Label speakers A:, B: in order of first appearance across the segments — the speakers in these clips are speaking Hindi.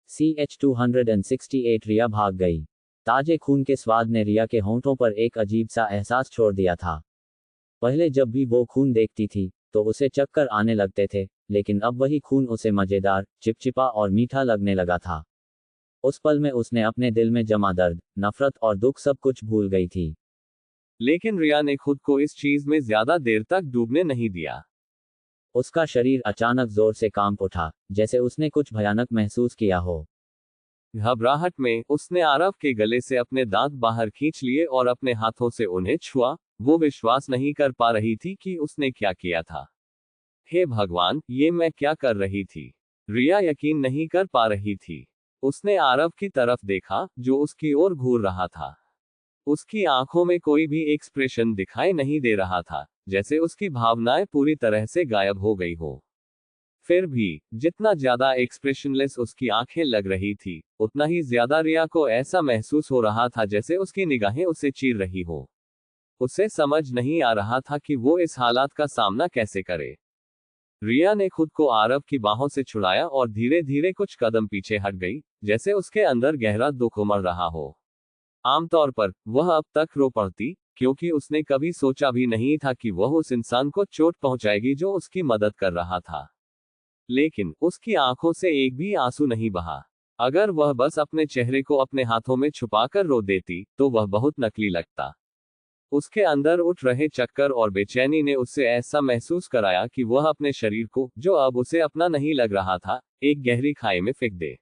A: CH-268 रिया भाग गई। ताजे खून के स्वाद ने रिया के होंठों पर एक अजीब सा एहसास छोड़ दिया था। पहले जब भी वो खून देखती थी तो उसे चक्कर आने लगते थे, लेकिन अब वही खून उसे मजेदार, चिपचिपा और मीठा लगने लगा था। उस पल में उसने अपने दिल में जमा दर्द, नफरत और दुख सब कुछ भूल गई थी।
B: लेकिन रिया ने खुद को इस चीज में ज्यादा देर तक डूबने नहीं दिया।
A: उसका शरीर अचानक जोर से कांप उठा, जैसे उसने कुछ भयानक महसूस किया हो।
B: घबराहट में उसने आरव के गले से अपने दांत बाहर खींच लिए और अपने हाथों से उन्हें छुआ। वो विश्वास नहीं कर पा रही थी कि उसने क्या किया था। हे भगवान, ये मैं क्या कर रही थी? रिया यकीन नहीं कर पा रही थी। उसने आरव की तरफ देखा, जो उसकी ओर घूर रहा था। उसकी आंखों में कोई भी एक्सप्रेशन दिखाई नहीं दे रहा था, जैसे उसकी भावनाएं पूरी तरह से गायब हो गई हो। फिर भी जितना ज्यादा एक्सप्रेशनलेस उसकी आंखें लग रही थी, उतना ही ज्यादा रिया को ऐसा महसूस हो रहा था जैसे उसकी निगाहें उसे चीर रही हो। उसे समझ नहीं आ रहा था कि वो इस हालात का सामना कैसे करे। रिया ने खुद को आरव की बाहों से छुड़ाया और धीरे धीरे कुछ कदम पीछे हट गई, जैसे उसके अंदर गहरा दुख उमड़ रहा हो। आमतौर पर वह अब तक रो पड़ती, क्योंकि उसने कभी सोचा भी नहीं था कि वह उस इंसान को चोट पहुंचाएगी जो उसकी मदद कर रहा था। लेकिन उसकी आंखों से एक भी आंसू नहीं बहा। अगर वह बस अपने चेहरे को अपने हाथों में छुपाकर रो देती तो वह बहुत नकली लगता। उसके अंदर उठ रहे चक्कर और बेचैनी ने उससे ऐसा महसूस कराया कि वह अपने शरीर को, जो अब उसे अपना नहीं लग रहा था, एक गहरी खाई में फेंक दे।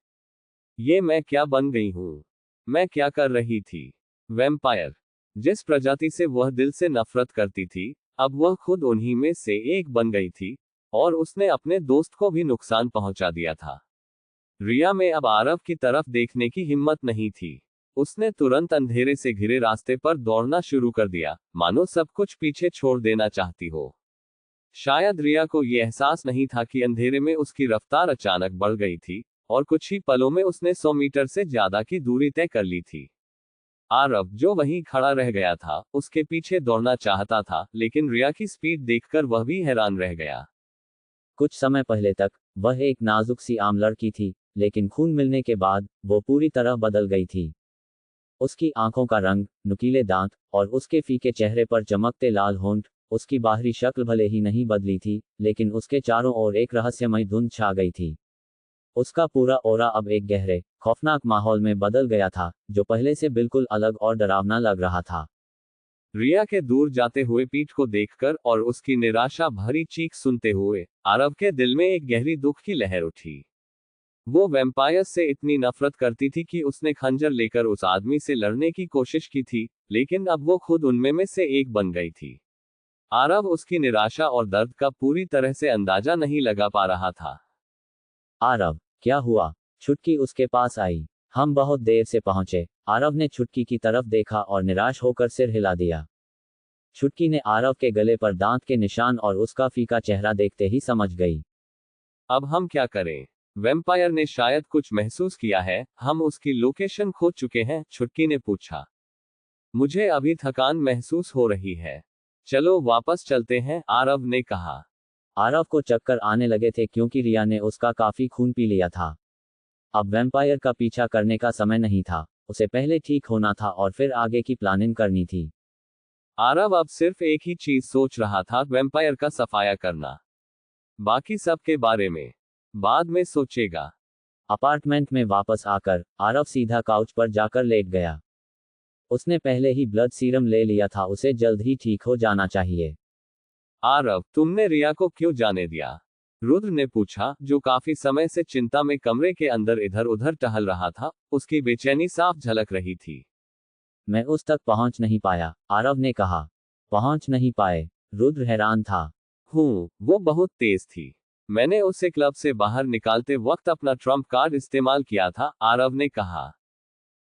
B: ये मैं क्या बन गई हूं? मैं क्या कर रही थी? वैम्पायर, जिस प्रजाति से वह दिल से नफरत करती थी, अब वह खुद उन्हीं में से एक बन गई थी, और उसने अपने दोस्त को भी नुकसान पहुंचा दिया था। रिया में अब आरव की तरफ देखने की हिम्मत नहीं थी। उसने तुरंत अंधेरे से घिरे रास्ते पर दौड़ना शुरू कर दिया, मानो सब कुछ पीछे छोड़ देना चाहती हो। शायद रिया को यह एहसास नहीं था कि अंधेरे में उसकी रफ्तार अचानक बढ़ गई थी, और कुछ ही पलों में उसने 100 मीटर से ज्यादा की दूरी तय कर ली थी। आरव, जो वहीं खड़ा रह गया था, उसके पीछे दौड़ना चाहता था, लेकिन रिया की स्पीड देखकर वह भी हैरान रह गया।
A: कुछ समय पहले तक वह एक नाजुक सी आम लड़की थी, लेकिन खून मिलने के बाद वो पूरी तरह बदल गई थी। उसकी आंखों का रंग, नुकीले दांत और उसके फीके चेहरे पर चमकते लाल होंठ, उसकी बाहरी शक्ल भले ही नहीं बदली थी, लेकिन उसके चारों ओर एक रहस्यमय धुंध छा गई थी। उसका पूरा ओरा अब एक गहरे, खौफनाक माहौल में बदल गया था, जो पहले से बिल्कुल अलग और डरावना लग रहा था।
B: रिया के दूर जाते हुए पीठ को देखकर और उसकी निराशा भरी चीख सुनते हुए आरव के दिल में एक गहरी दुख की लहर उठी। वो वैम्पायर से इतनी नफरत करती थी कि उसने खंजर लेकर उस आदमी से लड़ने की कोशिश की थी, लेकिन अब वो खुद उनमें में से एक बन गई थी। आरव उसकी निराशा और दर्द का पूरी तरह से अंदाजा नहीं लगा पा रहा था।
A: आरव, क्या हुआ? छुटकी उसके पास आई। हम बहुत देर से पहुंचे। आरव ने छुटकी की तरफ देखा और निराश होकर सिर हिला दिया। छुटकी ने आरव के गले पर दांत के निशान और उसका फीका चेहरा देखते ही समझ गई।
B: अब हम क्या करें? वैम्पायर ने शायद कुछ महसूस किया है, हम उसकी लोकेशन खो चुके हैं, छुटकी ने पूछा। मुझे अभी थकान महसूस हो रही है। चलो वापस चलते हैं, आरव ने कहा।
A: आरव को चक्कर आने लगे थे क्योंकि रिया ने उसका काफी खून पी लिया था। अब वैम्पायर का पीछा करने का समय नहीं था, उसे पहले ठीक होना था और फिर आगे की प्लानिंग करनी थी।
B: आरव अब सिर्फ एक ही चीज सोच रहा था, वैम्पायर का सफाया करना। बाकी सब के बारे में बाद में सोचेगा।
A: अपार्टमेंट में वापस आकर आरव सीधा काउच पर जाकर लेट गया। उसने पहले ही ब्लड सीरम ले लिया था, उसे जल्द ही ठीक हो जाना चाहिए।
B: आरव, तुमने रिया को क्यों जाने दिया? रुद्र ने पूछा, जो काफी समय से चिंता में कमरे के अंदर इधर उधर टहल रहा था। उसकी बेचैनी साफ झलक रही थी।
A: मैं उस तक पहुंच नहीं पाया, आरव ने कहा। पहुंच नहीं पाए? रुद्र हैरान था।
B: वो बहुत तेज थी। मैंने उसे क्लब से बाहर निकालते वक्त अपना ट्रम्प कार्ड इस्तेमाल किया था, आरव ने कहा।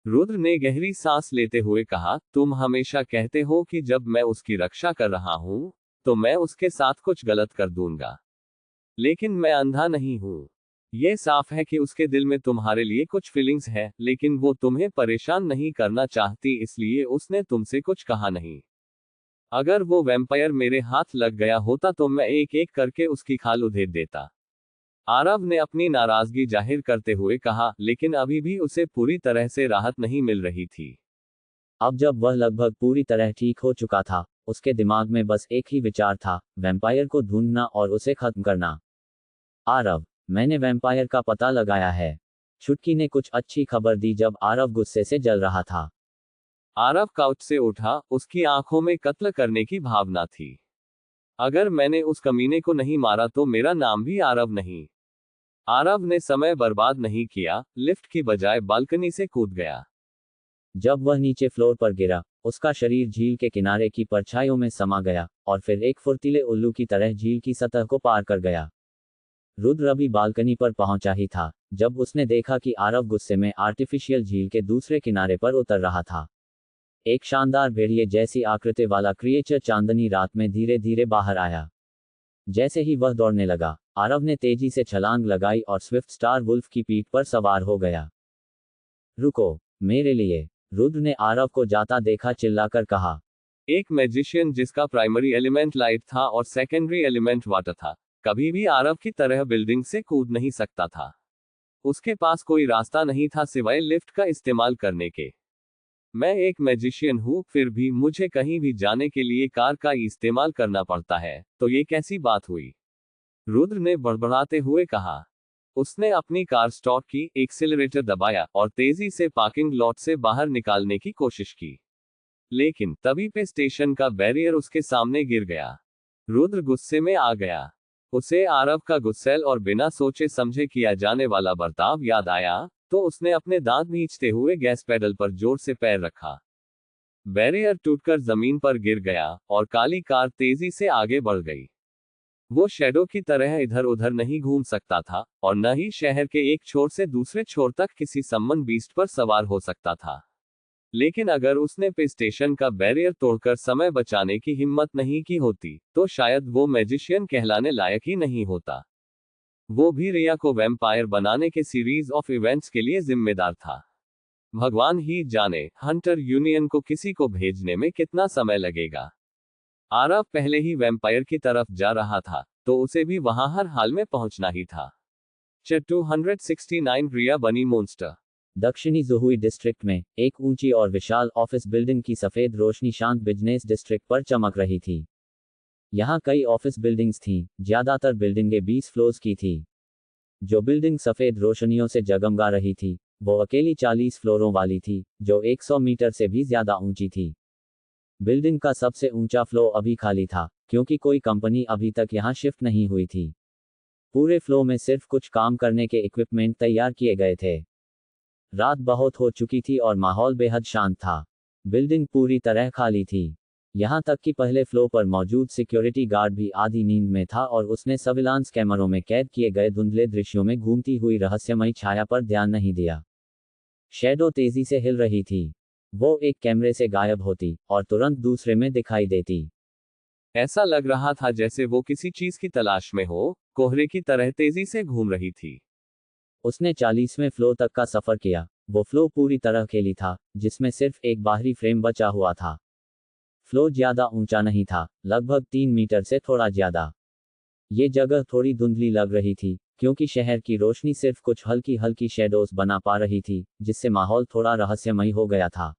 B: रुद्र ने गहरी सांस लेते हुए कहा, तुम हमेशा कहते हो कि जब मैं उसकी रक्षा कर रहा हूं तो मैं उसके साथ कुछ गलत कर दूंगा। लेकिन मैं अंधा नहीं हूं। यह साफ है कि उसके दिल में तुम्हारे लिए कुछ फीलिंग्स है, लेकिन वो तुम्हें परेशान नहीं करना चाहती, इसलिए उसने तुमसे कुछ कहा नहीं। अगर वो वैम्पायर मेरे हाथ लग गया होता तो मैं एक एक करके उसकी खाल उधेड़ देता। आरव ने अपनी नाराजगी जाहिर करते हुए कहा, लेकिन अभी भी उसे पूरी तरह से राहत नहीं मिल रही थी।
A: अब जब वह लगभग पूरी तरह ठीक हो चुका था, उसके दिमाग में बस एक ही विचार था, वैम्पायर को ढूंढना और उसे खत्म करना। आरव, मैंने वैम्पायर का पता लगाया है। छुटकी ने कुछ अच्छी खबर दी जब आरव गुस्से से जल रहा था।
B: आरव काउच से उठा, उसकी आंखों में कत्ल करने की भावना थी। अगर मैंने उस कमीने को नहीं मारा तो मेरा नाम भी आरव नहीं। आरव ने समय बर्बाद नहीं किया, लिफ्ट की बजाय बालकनी से कूद गया।
A: जब वह नीचे फ्लोर पर गिरा, उसका शरीर झील के किनारे की परछाइयों में समा गया, और फिर एक फुर्तीले उल्लू की तरह झील की सतह को पार कर गया। रुद्र अभी बालकनी पर पहुंचा ही था, जब उसने देखा कि आरव गुस्से में आर्टिफिशियल झील के दूसरे किनारे पर उतर रहा था। एक शानदार भेड़िए जैसी आकृति वाला क्रिएचर चांदनी रात में धीरे धीरे बाहर आया। जैसे ही वह दौड़ने लगा, आरव ने तेजी से छलांग लगाई और स्विफ्ट स्टार वुल्फ की पीठ पर सवार हो गया। रुको, मेरे लिए, रुद्र ने आरव को जाता देखा चिल्लाकर कहा।
B: एक मैजिशियन जिसका प्राइमरी एलिमेंट लाइट था और सेकेंडरी एलिमेंट वाटर था, कभी भी आरव की तरह बिल्डिंग से कूद नहीं सकता था। उसके पास कोई रास्ता नहीं था सिवाय लिफ्ट का इस्तेमाल करने के। मैं एक मैजिशियन हूँ, फिर भी मुझे कहीं भी जाने के लिए कार का इस्तेमाल करना पड़ता है, तो ये कैसी बात हुई? रुद्र ने बड़बड़ाते हुए कहा। उसने अपनी कार स्टार्ट की, एक्सीलरेटर दबाया और तेजी से पार्किंग लॉट से बाहर निकालने की कोशिश की। लेकिन तभी पे स्टेशन का बैरियर उसके सामने गिर गया। रुद्र गुस्से में आ गया। उसे आरव का गुस्सैल और बिना सोचे समझे किया जाने वाला बर्ताव याद आया, तो उसने अपने दांत भींचते हुए गैस पेडल पर जोर से पैर रखा। बैरियर टूटकर जमीन पर गिर गया और काली कार तेजी से आगे बढ़ गई। वो शैडो की तरह इधर उधर नहीं घूम सकता था, और न ही शहर के एक छोर से दूसरे छोर तक किसी सम्मन बीस्ट पर सवार हो सकता था। लेकिन अगर उसने पे स्टेशन का बैरियर तोड़कर समय बचाने की हिम्मत नहीं की होती, तो शायद वो मैजिशियन कहलाने लायक ही नहीं होता। वो भी रिया को वैम्पायर बनाने के सीरीज ऑफ इवेंट्स के लिए जिम्मेदार था। भगवान ही जाने, हंटर यूनियन को किसी को भेजने में कितना समय लगेगा। आरव पहले ही वैम्पायर की तरफ जा रहा था, तो उसे भी वहां हर हाल में पहुंचना ही था। 269 रिया बनी मॉन्स्टर।
A: दक्षिणी जुहुई डिस्ट्रिक्ट में एक ऊंची और विशाल ऑफिस बिल्डिंग की सफेद रोशनी शांत बिजनेस डिस्ट्रिक्ट पर चमक रही थी। यहाँ कई ऑफिस बिल्डिंग्स थीं, ज्यादातर बिल्डिंगें 20 फ्लोर्स की थी। जो बिल्डिंग सफेद रोशनियों से जगमगा रही थी, वो अकेली 40 फ्लोरों वाली थी, जो 100 मीटर से भी ज्यादा ऊंची थी। बिल्डिंग का सबसे ऊंचा फ्लोर अभी खाली था, क्योंकि कोई कंपनी अभी तक यहाँ शिफ्ट नहीं हुई थी। पूरे फ्लोर में सिर्फ कुछ काम करने के इक्विपमेंट तैयार किए गए थे। रात बहुत हो चुकी थी और माहौल बेहद शांत था। बिल्डिंग पूरी तरह खाली थी। यहाँ तक कि पहले फ्लोर पर मौजूद सिक्योरिटी गार्ड भी आधी नींद में था और उसने सर्विलांस कैमरों में कैद किए गए धुंधले दृश्यों में घूमती हुई रहस्यमयी छाया पर ध्यान नहीं दिया। शैडो तेजी से हिल रही थी। वो एक कैमरे से गायब होती और तुरंत दूसरे में दिखाई देती।
B: ऐसा लग रहा था जैसे वो किसी चीज की तलाश में हो, कोहरे की तरह तेजी से घूम रही थी।
A: उसने 40वें फ्लोर तक का सफर किया। वो फ्लोर पूरी तरह खाली था, जिसमें सिर्फ एक बाहरी फ्रेम बचा हुआ था। फ्लोर ज्यादा ऊंचा नहीं था, लगभग 3 मीटर से थोड़ा ज्यादा। ये जगह थोड़ी धुंधली लग रही थी, क्योंकि शहर की रोशनी सिर्फ कुछ हल्की हल्की शेडोज बना पा रही थी, जिससे माहौल थोड़ा रहस्यमयी हो गया था।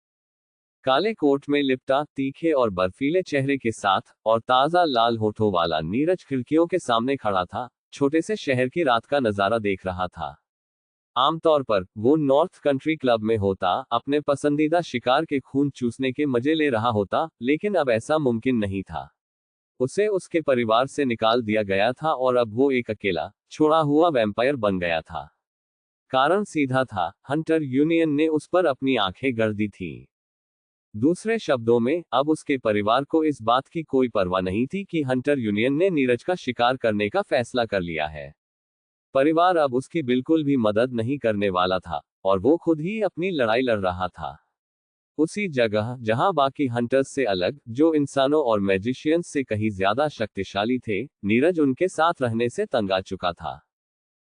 B: काले कोट में लिपटा, तीखे और बर्फीले चेहरे के साथ और ताजा लाल होठों वाला नीरज खिड़कियों के सामने खड़ा था, छोटे से शहर की रात का नजारा देख रहा था। आमतौर पर वो नॉर्थ कंट्री क्लब में होता, अपने पसंदीदा शिकार के खून चूसने के मजे ले रहा होता, लेकिन अब ऐसा मुमकिन नहीं था। उसे उसके परिवार से निकाल दिया गया था और अब वो एक अकेला, छोड़ा हुआ वैम्पायर बन गया था। कारण सीधा था, हंटर यूनियन ने उस पर अपनी आंखें गड़ दी थीं। दूसरे शब्दों में, अब उसके परिवार को इस बात की कोई परवाह नहीं थी कि हंटर यूनियन ने नीरज का शिकार करने का फैसला कर लिया है। परिवार अब उसकी बिल्कुल भी मदद नहीं करने वाला था, और वो खुद ही अपनी लड़ाई लड़ रहा था। उसी जगह जहां बाकी हंटर्स से अलग, जो इंसानों और मैजिशियंस से कहीं ज्यादा शक्तिशाली थे, नीरज उनके साथ रहने से तंग आ चुका था।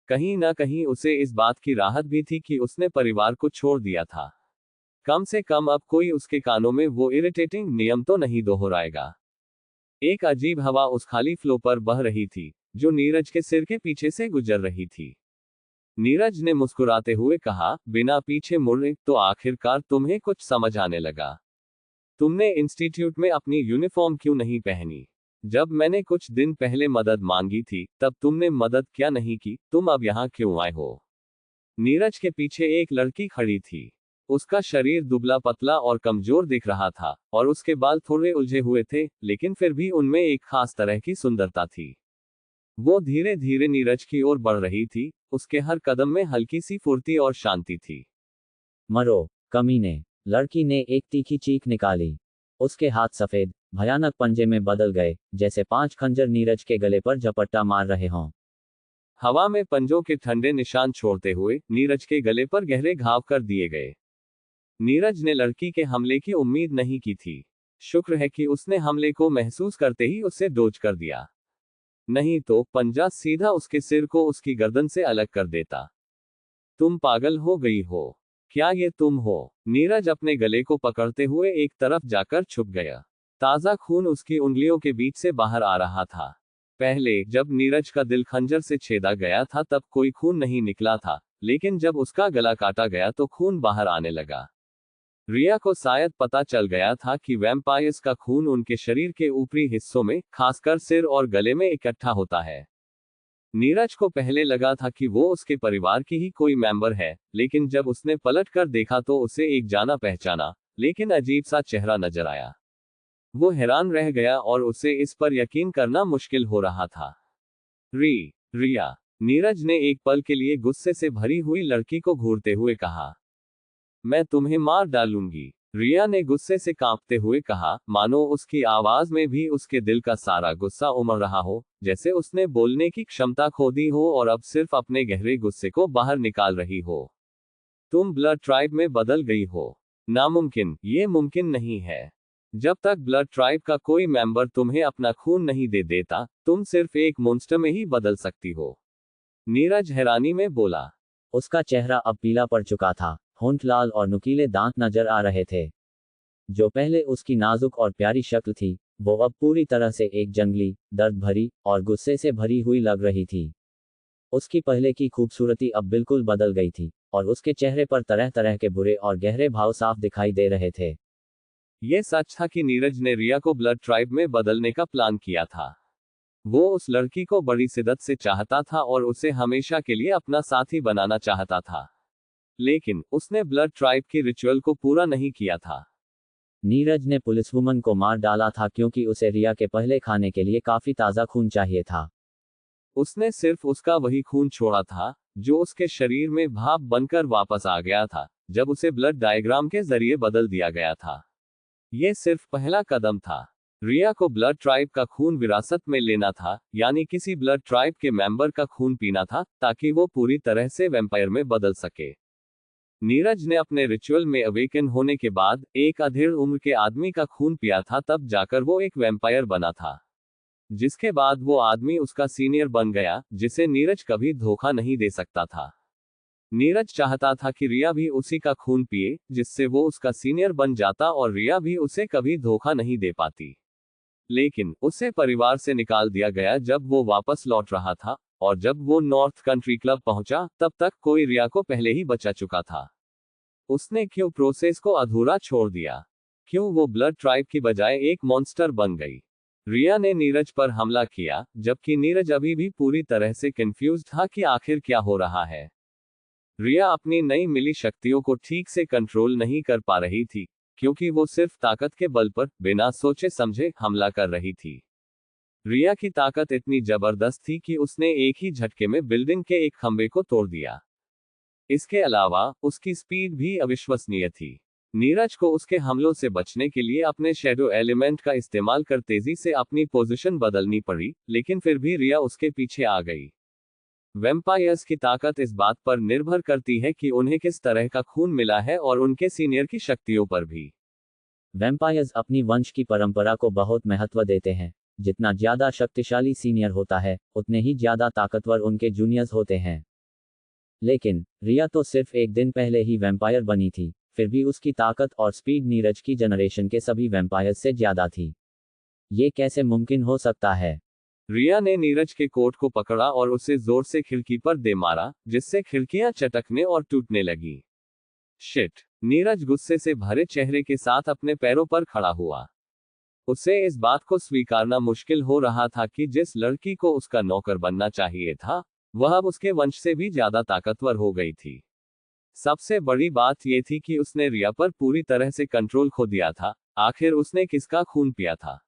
B: कहीं ना कहीं उसे इस बात की राहत भी थी कि उसने परिवार को छोड़ दिया था। कम से कम अब कोई उसके कानों में वो इरिटेटिंग नियम तो नहीं दोहराएगा। एक अजीब हवा उस खाली फ्लो पर बह रही थी, जो नीरज के सिर के पीछे से गुजर रही थी। नीरज ने मुस्कुराते हुए कहा, बिना पीछे मुड़े, तो आखिरकार तुम्हें कुछ समझ आने लगा। तुमने इंस्टीट्यूट में अपनी यूनिफॉर्म क्यों नहीं पहनी? जब मैंने कुछ दिन पहले मदद मांगी थी, तब तुमने मदद क्या नहीं की? तुम अब यहाँ क्यों आए हो? नीरज के पीछे एक लड़की खड़ी थी। उसका शरीर दुबला पतला और कमजोर दिख रहा था, और उसके बाल थोड़े उलझे हुए थे, लेकिन फिर भी उनमें एक खास तरह की सुंदरता थी। वो धीरे धीरे नीरज की ओर बढ़ रही थी, उसके हर कदम में हल्की सी फुर्ती और शांति थी।
A: मरो, कमीने, लड़की ने एक तीखी चीख निकाली। उसके हाथ सफेद, भयानक पंजे में बदल गए, जैसे 5 खंजर नीरज के गले पर झपट्टा मार रहे हों।
B: हवा में पंजों के ठंडे निशान छोड़ते हुए नीरज के गले पर गहरे घाव कर दिए गए। नीरज ने लड़की के हमले की उम्मीद नहीं की थी। शुक्र है कि उसने हमले को महसूस करते ही उसे डोज कर दिया, नहीं तो पंजा सीधा उसके सिर को उसकी गर्दन से अलग कर देता। तुम पागल हो गई हो? क्या ये तुम हो? नीरज अपने गले को पकड़ते हुए एक तरफ जाकर छुप गया। ताजा खून उसकी उंगलियों के बीच से बाहर आ रहा था। पहले जब नीरज का दिल खंजर से छेदा गया था तब कोई खून नहीं निकला था, लेकिन जब उसका गला काटा गया तो खून बाहर आने लगा। रिया को शायद पता चल गया था कि वैम्पायर्स का खून उनके शरीर के ऊपरी हिस्सों में, खासकर सिर और गले में इकट्ठा होता है। नीरज को पहले लगा था कि वो उसके परिवार की ही कोई मेंबर है, लेकिन जब उसने पलट कर देखा तो उसे एक जाना पहचाना, लेकिन अजीब सा चेहरा नजर आया। वो हैरान रह गया और उसे इस पर यकीन करना मुश्किल हो रहा था। रिया, नीरज ने एक पल के लिए गुस्से से भरी हुई लड़की को घूरते हुए कहा, मैं तुम्हें मार डालूंगी। रिया ने गुस्से से कांपते हुए कहा, मानो उसकी आवाज में भी उसके दिल का सारा गुस्सा उमड़ रहा हो, जैसे उसने बोलने की क्षमता खो दी हो और अब सिर्फ अपने गहरे गुस्से को बाहर निकाल रही हो। तुम ब्लड ट्राइब में बदल गई हो। नामुमकिन, ये मुमकिन नहीं है। जब तक ब्लड ट्राइब का कोई मेंबर तुम्हें अपना खून नहीं दे देता, तुम सिर्फ एक मॉन्स्टर में ही बदल सकती हो। नीरज हैरानी में बोला।
A: उसका चेहरा अब पीला पड़ चुका था, होंठ लाल और नुकीले दांत नजर आ रहे थे। जो पहले उसकी नाजुक और प्यारी शक्ल थी, वो अब पूरी तरह से एक जंगली, दर्द भरी और गुस्से से भरी हुई लग रही थी। उसकी पहले की खूबसूरती अब बिल्कुल बदल गई थी, और उसके चेहरे पर तरह तरह के बुरे और गहरे भाव साफ दिखाई दे रहे थे।
B: यह सच था कि नीरज ने रिया को ब्लड ट्राइब में बदलने का प्लान किया था। वो उस लड़की को बड़ी शिद्दत से चाहता था और उसे हमेशा के लिए अपना साथी बनाना चाहता था, लेकिन उसने ब्लड ट्राइब की रिचुअल को पूरा नहीं किया था।
A: नीरज ने पुलिसवुमन को मार डाला था क्योंकि उसे रिया के पहले खाने के लिए काफी ताज़ा खून चाहिए था।
B: उसने सिर्फ उसका वही खून छोड़ा था जो उसके शरीर में भाप बनकर वापस आ गया था जब उसे ब्लड डायग्राम के जरिए बदल दिया गया था। यह सिर्फ पहला कदम था। रिया को ब्लड ट्राइब का खून विरासत में लेना था, यानी किसी ब्लड ट्राइब के मेंबर का खून पीना था, ताकि वो पूरी तरह से वैम्पायर में बदल सके। नीरज ने अपने रिचुअल में अवेकन होने के बाद एक अधेड़ उम्र के आदमी का खून पिया था, तब जाकर वो एक वैम्पायर बना था, जिसके बाद वो आदमी उसका सीनियर बन गया, जिसे नीरज कभी धोखा नहीं दे सकता था। नीरज चाहता था कि रिया भी उसी का खून पिए, जिससे वो उसका सीनियर बन जाता और रिया भी उसे कभी धोखा नहीं दे पाती। लेकिन उसे परिवार से निकाल दिया गया जब वो वापस लौट रहा था, और जब वो नॉर्थ कंट्री क्लब पहुंचा तब तक कोई रिया को पहले ही बचा चुका था। उसने क्यों प्रोसेस को अधूरा छोड़ दिया? क्यों वो ब्लड ट्राइब की बजाय एक मॉन्स्टर बन गई? रिया ने नीरज पर हमला किया, जबकि नीरज अभी भी पूरी तरह से कंफ्यूज था कि आखिर क्या हो रहा है। रिया अपनी नई मिली शक्तियों को ठीक से कंट्रोल नहीं कर पा रही थी, क्योंकि वो सिर्फ ताकत के बल पर बिना सोचे समझे हमला कर रही थी। रिया की ताकत इतनी जबरदस्त थी कि उसने एक ही झटके में बिल्डिंग के एक खंबे को तोड़ दिया। इसके अलावा उसकी स्पीड भी अविश्वसनीय थी। नीरज को उसके हमलों से बचने के लिए अपने शैडो एलिमेंट का इस्तेमाल कर तेजी से अपनी पोजीशन बदलनी पड़ी, लेकिन फिर भी रिया उसके पीछे आ गई। वैम्पायर्स की ताकत इस बात पर निर्भर करती है कि उन्हें किस तरह का खून मिला है, और उनके सीनियर की शक्तियों पर भी।
A: वैम्पायर्स अपनी वंश की परंपरा को बहुत महत्व देते हैं। जितना ज्यादा शक्तिशाली सीनियर होता है, उतने ही ज्यादा ताकतवर उनके जूनियर्स होते हैं। लेकिन रिया तो सिर्फ एक दिन पहले ही वैम्पायर बनी थी, फिर भी उसकी ताकत और स्पीड नीरज की जनरेशन के सभी वैम्पायर्स से ज्यादा थी। ये कैसे मुमकिन हो सकता है?
B: रिया ने नीरज के कोट को पकड़ा और उसे जोर से खिड़की पर दे मारा, जिससे खिड़कियां चटकने और टूटने लगी। शिट! नीरज गुस्से से भरे चेहरे के साथ अपने पैरों पर खड़ा हुआ। उसे इस बात को स्वीकारना मुश्किल हो रहा था कि जिस लड़की को उसका नौकर बनना चाहिए था, वह अब उसके वंश से भी ज्यादा ताकतवर हो गई थी। सबसे बड़ी बात यह थी कि उसने रिया पर पूरी तरह से कंट्रोल खो दिया था। आखिर उसने किसका खून पिया था?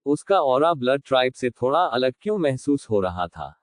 B: उसका ऑरा ब्लड ट्राइब से थोड़ा अलग क्यों महसूस हो रहा था?